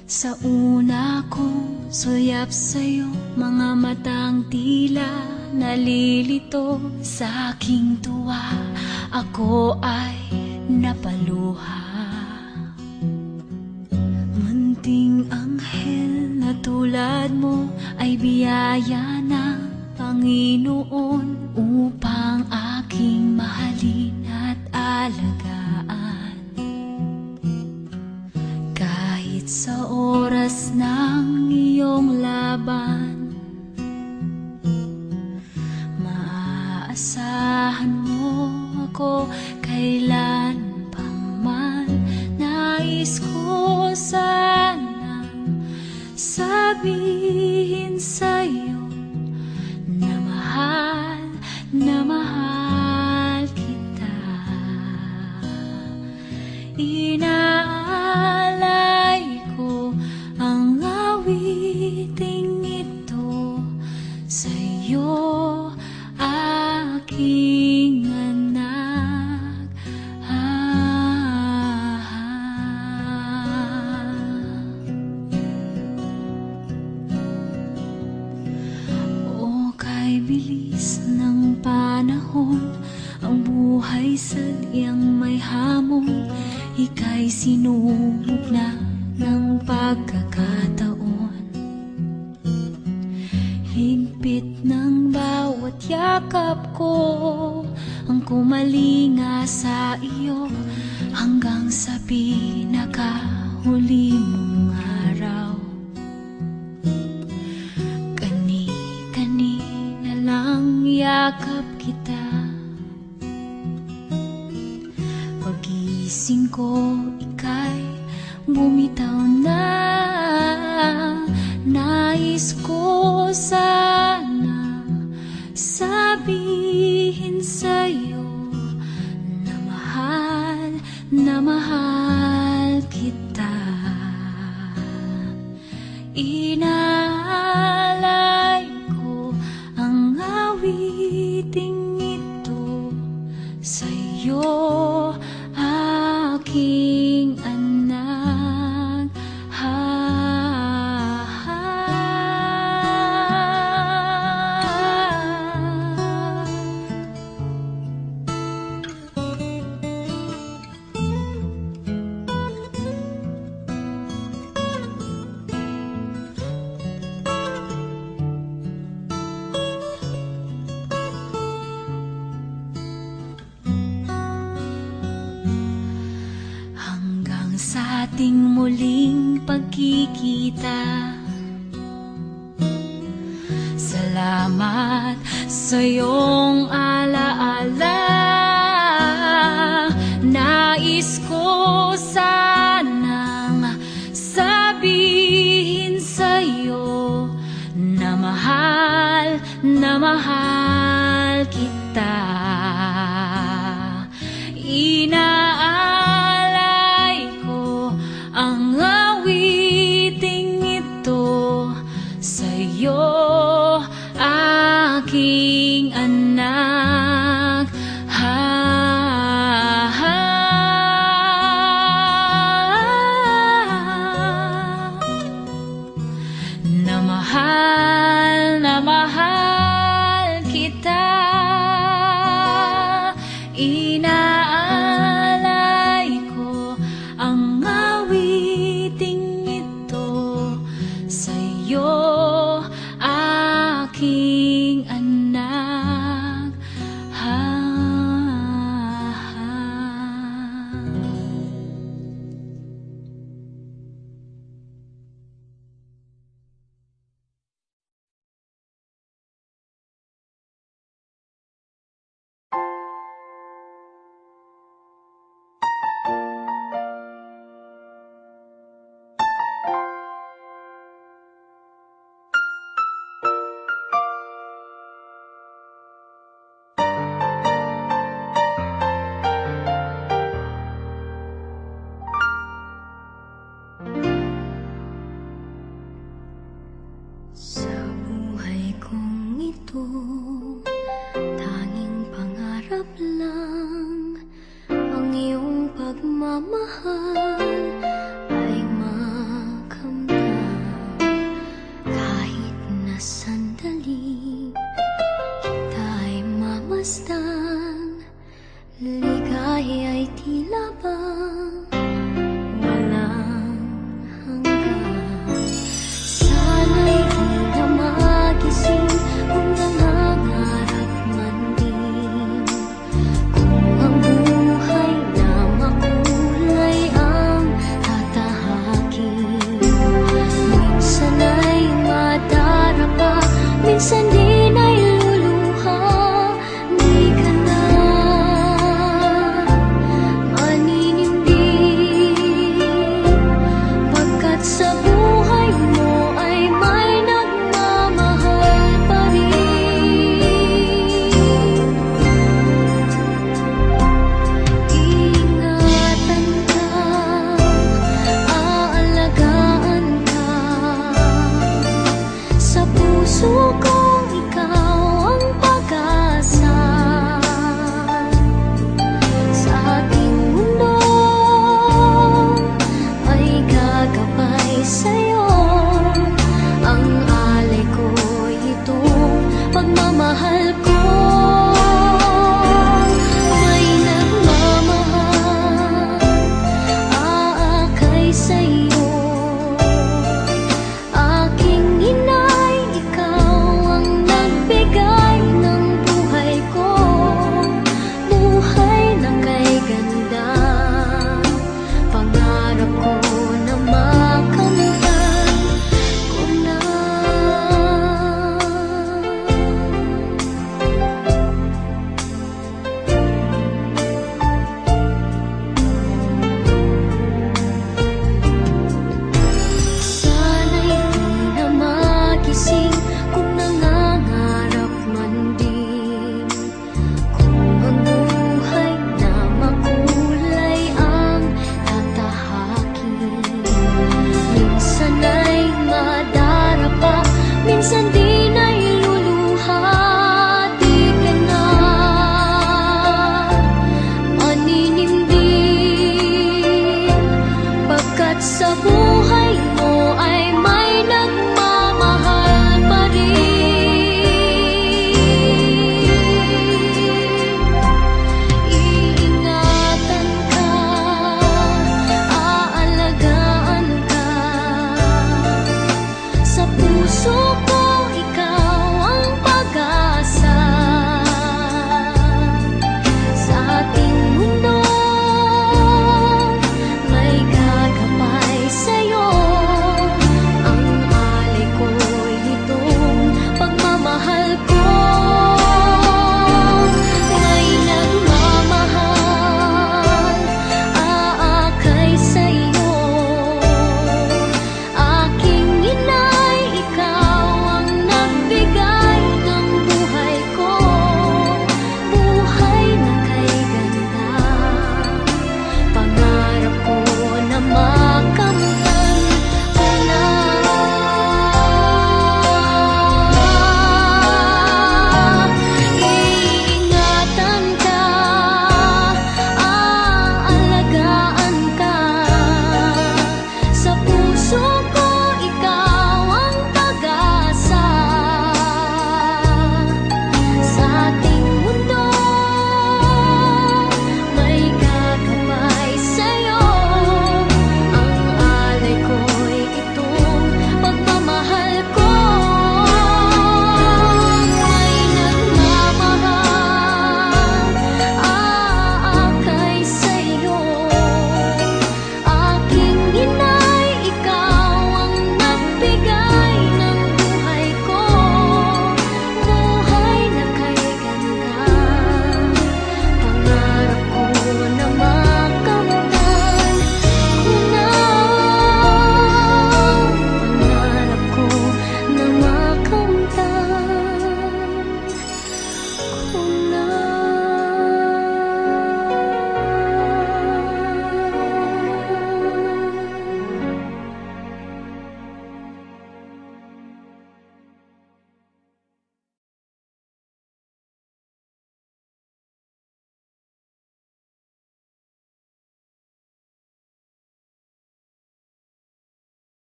Sa una kong suyap sa'yo, mga matang tila nalilito sa aking tuwa. Ako ay napaluha. Munting anghel na tulad mo ay biyaya ng Panginoon upang aking mahalin at alagaan. Kahit sa oras ng iyong laban, maaasahan mo ako kailan pa man. Nais ko sanang sabihin sa'yo na mahal kita. Inaalay ko ang awiting ito sa'yo, aking anak. O kay bilis ng panahon, ang buhay sadyang may hamon. Ika'y sinubok na ng pagkakataon. Higpit ng bawat yakap ko ang kumalinga sa iyo, hanggang sa pinakahuli mong araw. Kani-kanina lang yakap kita. Pagising ko, ika'y bumitaw na. Nais ko sana sabihin sa'yo na mahal kita. Inaalay ko ang awiting ito sa'yo, aking anak. Sa ating muling pagkikita, salamat sa iyong alaala. Nais ko sanang sabihin sa'yo na mahal kita. Ang awiting ito sa'yo, aking anak. sa buhay